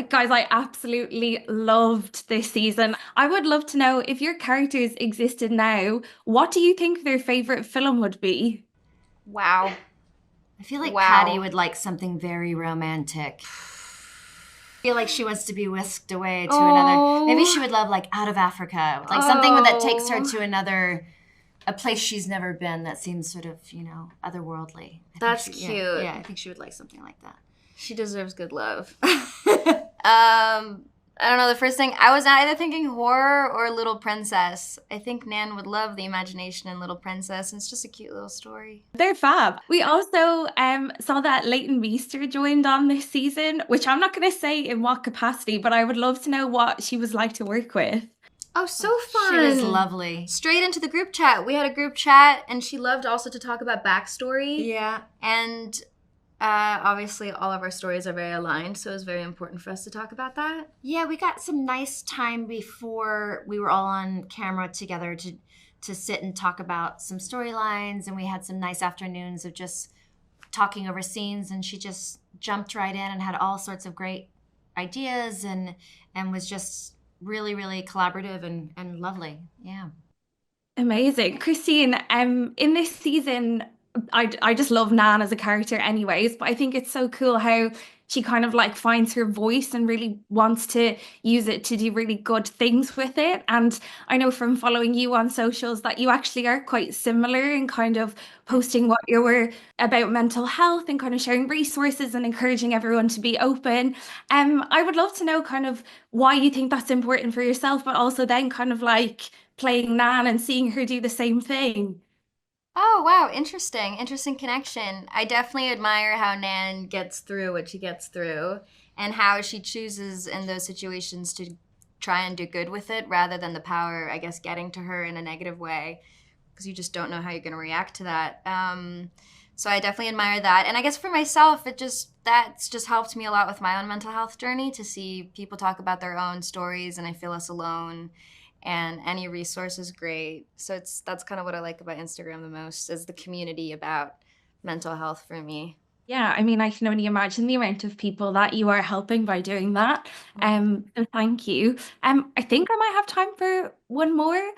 Guys, I absolutely loved this season. I would love to know if your characters existed now, what do you think their favorite film would be? Wow. I feel like Patty Wow. would like something very romantic. I feel like she wants to be whisked away to another. Maybe Oh. she would love like Out of Africa, like something that takes her Oh. to another, a place she's never been that seems sort of, otherworldly. That's Yeah, cute. yeah, I think she would like something like that. She deserves good love. I don't know. The first thing I was either thinking horror or Little Princess. I think Nan would love the imagination in Little Princess, and it's just a cute little story. They're fab. We also saw that Leighton Meester joined on this season, which I'm not going to say in what capacity, but I would love to know what she was like to work with. Oh, so fun. She was lovely. Straight into the group chat. We had a group chat, and she loved also to talk about backstory. Yeah. And obviously, all of our stories are very aligned, so it was very important for us to talk about that. Yeah, we got some nice time before we were all on camera together to sit and talk about some storylines, and we had some nice afternoons of just talking over scenes, and she just jumped right in and had all sorts of great ideas and was just really, really collaborative and lovely. Yeah. Amazing. Christine, in this season, I just love Nan as a character anyways, but I think it's so cool how she kind of like finds her voice and really wants to use it to do really good things with it. And I know from following you on socials that you actually are quite similar in kind of posting what you were about mental health and kind of sharing resources and encouraging everyone to be open. I would love to know kind of why you think that's important for yourself, but also then kind of like playing Nan and seeing her do the same thing. Oh, wow. Interesting. Interesting connection. I definitely admire how Nan gets through what she gets through and how she chooses in those situations to try and do good with it rather than the power, I guess, getting to her in a negative way because you just don't know how you're going to react to that. So I definitely admire that. And I guess for myself, that's just helped me a lot with my own mental health journey to see people talk about their own stories and I feel less alone and any resource is great. So that's kind of what I like about Instagram the most is the community about mental health for me. Yeah, I mean, I can only imagine the amount of people that you are helping by doing that. So thank you. I think I might have time for one more.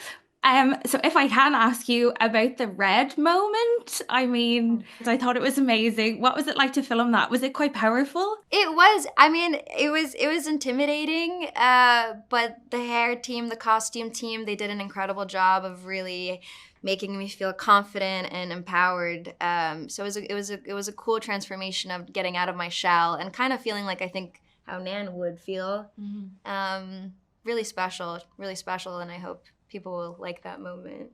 So if I can ask you about the red moment, I mean, I thought it was amazing. What was it like to film that? Was it quite powerful? It was. I mean, it was intimidating. But the hair team, the costume team, they did an incredible job of really making me feel confident and empowered. So it was a cool transformation of getting out of my shell and kind of feeling like I think how Nan would feel. Really special, and I hope people will like that moment.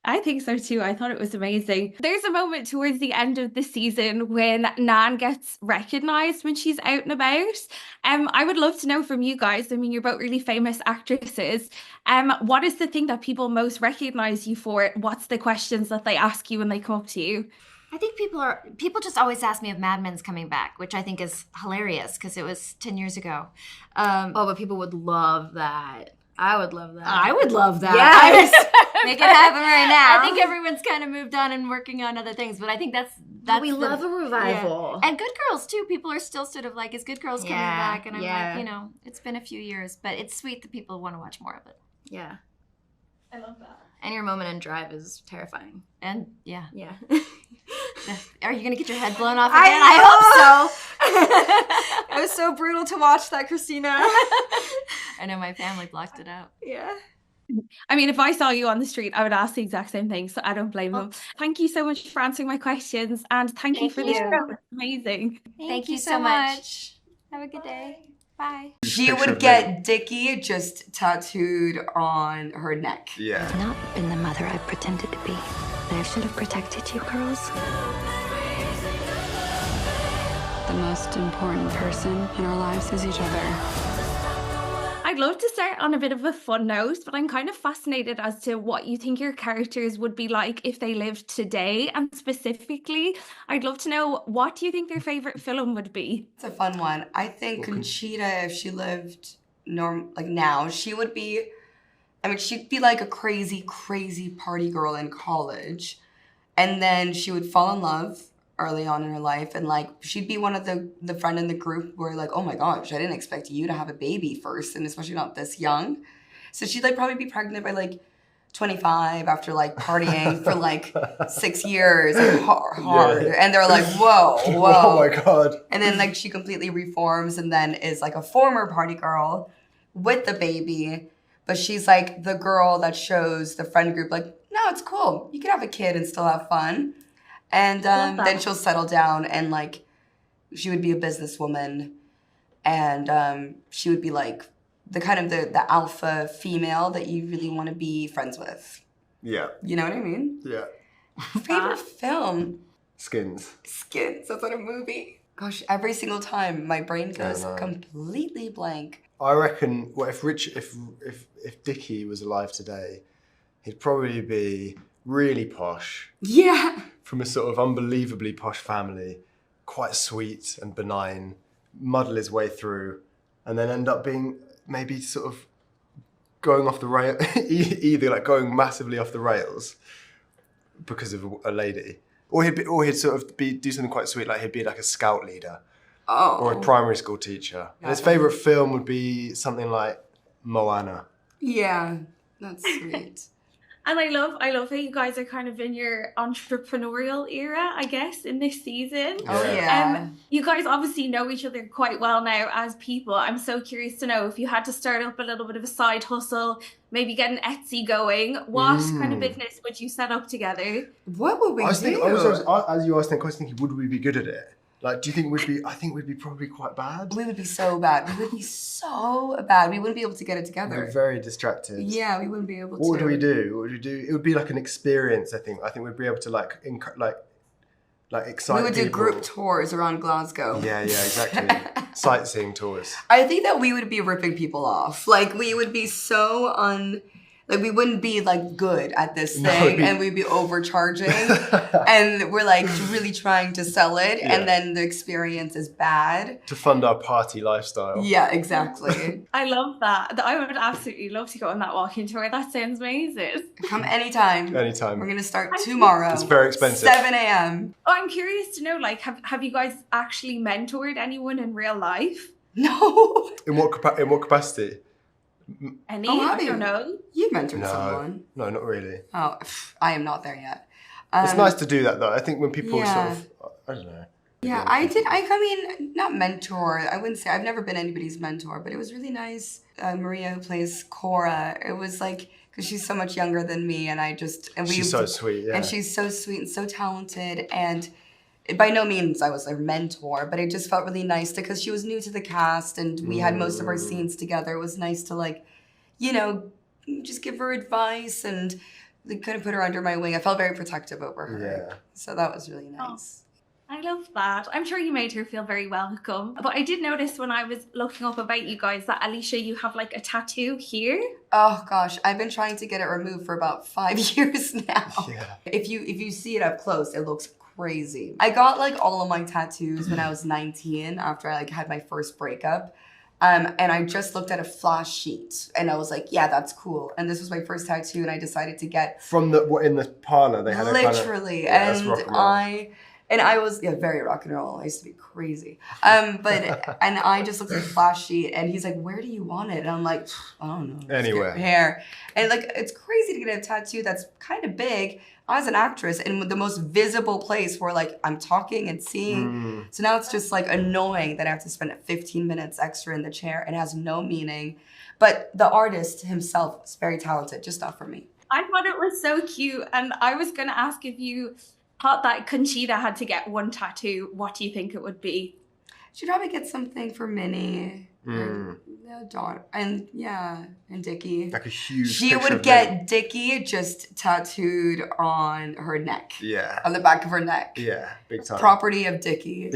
I think so too. I thought it was amazing. There's a moment towards the end of the season when Nan gets recognized when she's out and about. I would love to know from you guys. I mean, you're both really famous actresses. What is the thing that people most recognize you for? What's the questions that they ask you when they come up to you? I think people just always ask me if Mad Men's coming back, which I think is hilarious because it was 10 years ago. Oh, but people would love that. I would love that. I would love that. Yes. Make it happen right now. I think everyone's kind of moved on and working on other things, but I think that's we love a revival. Yeah. And Good Girls too. People are still sort of like, is Good Girls coming back? And I'm yeah. like, it's been a few years, but it's sweet that people want to watch more of it. Yeah. I love that. And your moment in Drive is terrifying. And yeah. Yeah. Are you gonna get your head blown off again? I hope so. It was so brutal to watch that, Christina. I know my family blocked it out. Yeah. I mean, if I saw you on the street, I would ask the exact same thing, so I don't blame them. Thank you so much for answering my questions, and thank you for the show. It's amazing. Thank you so much. Have a good day. Bye. She would get Dickie just tattooed on her neck. Yeah. I've not been the mother I pretended to be. I should have protected you girls. The most important person in our lives is each other. I'd love to start on a bit of a fun note, but I'm kind of fascinated as to what you think your characters would be like if they lived today. And specifically, I'd love to know, what do you think their favorite film would be? It's a fun one. I think Conchita, if she lived now, she would be, I mean, she'd be like a crazy, crazy party girl in college. And then she would fall in love early on in her life. And like, she'd be one of the friend in the group where like, oh my gosh, I didn't expect you to have a baby first, and especially not this young. So she'd like probably be pregnant by like 25 after like partying for like 6 years and hard. Yeah. And they're like, whoa. Oh my God. And then like she completely reforms and then is like a former party girl with the baby. But she's like the girl that shows the friend group like, no, it's cool. You can have a kid and still have fun. And then she'll settle down and like she would be a businesswoman. And she would be like the kind of the alpha female that you really want to be friends with. Yeah. You know what I mean? Yeah. Favorite film? Skins. Skins. That's not a movie. Gosh, every single time my brain goes completely blank. I reckon, well, if Dickie was alive today, he'd probably be really posh. Yeah. From a sort of unbelievably posh family, quite sweet and benign, muddle his way through, and then end up being maybe sort of going off the rail, either like going massively off the rails because of a lady, or he'd sort of do something quite sweet, like he'd be like a scout leader, or a primary school teacher. And his favourite film would be something like Moana. Yeah, that's sweet. And I love how you guys are kind of in your entrepreneurial era, I guess, in this season. Oh yeah. You guys obviously know each other quite well now as people. I'm so curious to know if you had to start up a little bit of a side hustle, maybe get an Etsy going, what kind of business would you set up together? What would we do? As you asked that question, thinking, would we be good at it? Like, do you think we'd be? I think we'd be probably quite bad. We would be so bad. We would be so bad. We wouldn't be able to get it together. We're very distracted. Yeah, we wouldn't be able to. What would we do? What would we do? It would be like an experience. I think we'd be able to like excite. We would do people. group tours around Glasgow. Yeah, exactly. Sightseeing tours. I think that we would be ripping people off. Like we would be so like we wouldn't be like good at this thing, and we'd be overcharging, and we're like really trying to sell it, and then the experience is bad. To fund our party lifestyle. Yeah, exactly. I love that. I would absolutely love to go on that walking tour. That sounds amazing. Come anytime. Anytime. We're gonna start tomorrow. It's very expensive. 7 a.m. Oh, I'm curious to know, like, have you guys actually mentored anyone in real life? No. In what capacity? Any? Oh, I don't know. You've mentored someone. No, not really. Oh, I am not there yet. It's nice to do that though. I think when people sort of, I don't know. Yeah, I did. I mean, not mentor. I wouldn't say I've never been anybody's mentor, but it was really nice. Maria, who plays Cora, it was like because she's so much younger than me, and she's so sweet. Yeah, and she's so sweet and so talented, and by no means I was her mentor, but it just felt really nice because she was new to the cast, and we had most of our scenes together. It was nice to like, you know, just give her advice and kind of put her under my wing. I felt very protective over her. Yeah. So that was really nice. I love that. I'm sure you made her feel very welcome. But I did notice when I was looking up about you guys that, Alicia, you have like a tattoo here. Oh gosh, I've been trying to get it removed for about 5 years now. Yeah. If you see it up close, it looks crazy. I got like all of my tattoos when I was 19 after I like had my first breakup. And I just looked at a flash sheet and I was like, yeah, that's cool. And this was my first tattoo and I decided to get... From in the parlor they had literally. And I was, very rock and roll. I used to be crazy. And I just looked at the flash sheet and he's like, where do you want it? And I'm like, I don't know. Anywhere. Hair. And like, it's crazy to get a tattoo that's kind of big. I was an actress in the most visible place where like I'm talking and seeing. So now it's just like annoying that I have to spend 15 minutes extra in the chair and it has no meaning. But the artist himself is very talented, just not for me. I thought it was so cute. And I was going to ask if you thought that Conchita had to get one tattoo, what do you think it would be? She'd probably get something for Minnie. Daughter. And Dickie. Like a huge She would get Dickie just tattooed on her neck. Yeah. On the back of her neck. Yeah, big time. Property of Dickie.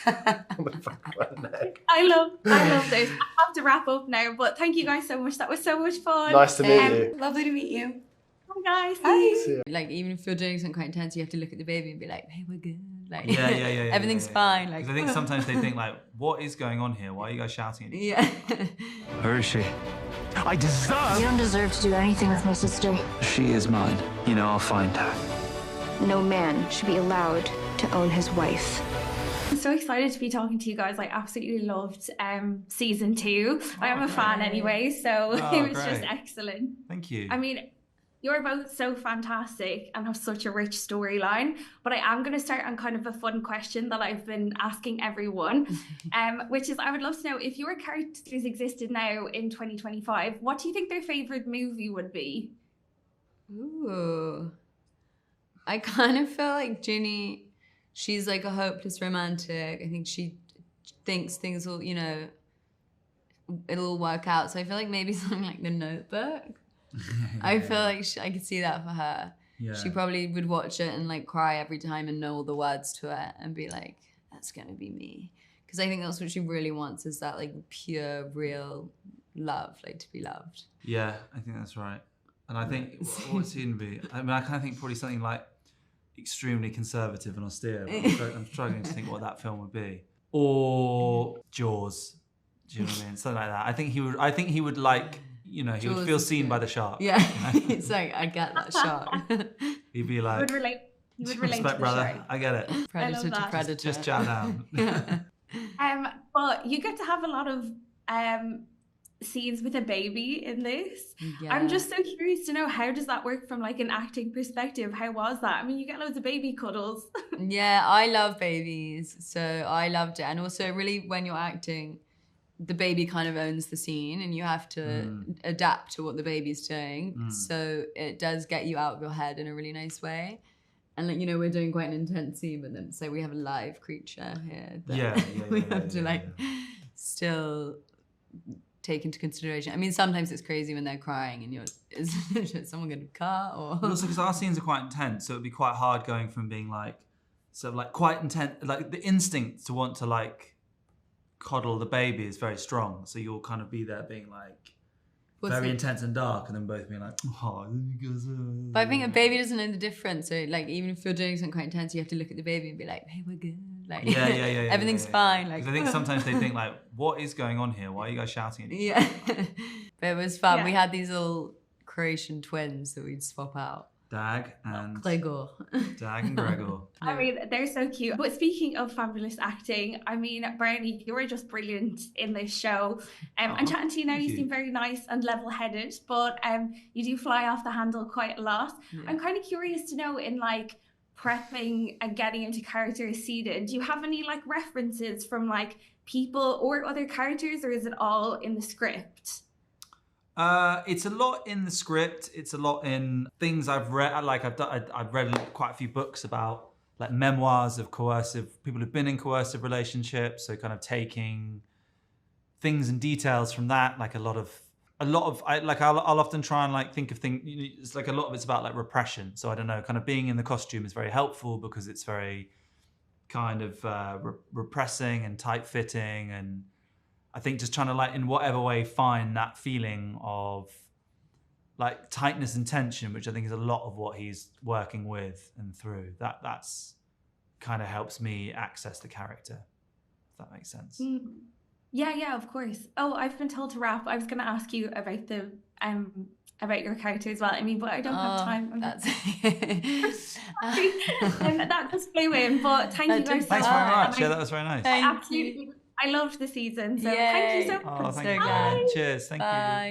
On the back of her neck. I love this. I have to wrap up now, but thank you guys so much. That was so much fun. Nice to meet you. Lovely to meet you. Bye guys. Bye. Like even if you're doing something quite intense, you have to look at the baby and be like, hey, we're good. Like, yeah. everything's fine. Like, I think sometimes they think like, what is going on here? Why are you guys shouting at each other? Where is she? I deserve. You don't deserve to do anything with my sister. She is mine. You know, I'll find her. No man should be allowed to own his wife. I'm so excited to be talking to you guys. I absolutely loved season 2. I am a fan anyway, so it was just excellent. Thank you. I mean, you're both so fantastic and have such a rich storyline, but I am going to start on kind of a fun question that I've been asking everyone, which is I would love to know if your characters existed now in 2025, what do you think their favourite movie would be? Ooh. I kind of feel like Ginny, she's like a hopeless romantic. I think she thinks things will, you know, it'll all work out. So I feel like maybe something like The Notebook. I feel like I could see that for her. Yeah. She probably would watch it and like cry every time and know all the words to it and be like, that's going to be me. Because I think that's what she really wants, is that like pure, real love, like to be loved. Yeah, I think that's right. And I think, what's it going to be? I mean, I kind of think probably something like extremely conservative and austere. But I'm struggling to think what that film would be. Or Jaws. Do you know what I mean? Something like that. I think he would like, you know, he would feel seen by the shark. Yeah, you know? it's like, I get that shark. He'd be like, He would relate to respect, the brother. shark. I get it. Predator to predator. Just chow down. But you get to have a lot of scenes with a baby in this. Yeah. I'm just so curious to know, how does that work from like an acting perspective? How was that? I mean, you get loads of baby cuddles. Yeah, I love babies, so I loved it. And also really when you're acting, the baby kind of owns the scene and you have to adapt to what the baby's doing. So it does get you out of your head in a really nice way. And like, you know, we're doing quite an intense scene, but then so we have a live creature here that we have to still take into consideration. I mean, sometimes it's crazy when they're crying and is someone going to cut or... Also, because our scenes are quite intense, so it'd be quite hard going from being like, sort of like quite intense, like the instinct to want to like coddle the baby is very strong. So you'll kind of be there being like very intense and dark, and then both being like, oh. But I think a baby doesn't know the difference. So like, even if you're doing something quite intense, you have to look at the baby and be like, hey, we're good. Like, everything's fine. Like, I think sometimes they think like, what is going on here? Why are you guys shouting at each other? But it was fun. Yeah. We had these little Croatian twins that we'd swap out. Dag and Gregor. Dag and Gregor. I mean, they're so cute. But speaking of fabulous acting, I mean, Brownie, you were just brilliant in this show. And chatting to you now, you seem very nice and level-headed, but you do fly off the handle quite a lot. Yeah. I'm kind of curious to know, in like prepping and getting into character seated, do you have any like references from like people or other characters, or is it all in the script? It's a lot in the script. It's a lot in things I've read. I've read quite a few books about like memoirs of people who've been in coercive relationships. So kind of taking things and details from that. Like I'll often try and like think of things. It's like a lot of it's about like repression. So I don't know. Kind of being in the costume is very helpful because it's very kind of repressing and tight fitting, and I think just trying to like in whatever way find that feeling of like tightness and tension, which I think is a lot of what he's working with and through. That's kind of helps me access the character, if that makes sense. Yeah, of course. Oh, I've been told to wrap. I was going to ask you about the about your character as well. I mean, but I don't have time. That's that just flew in. But thank you guys so much. Thanks very much. Yeah, that was very nice. I loved the season. So thank you so much. Oh, thank you. Cheers. Thank you.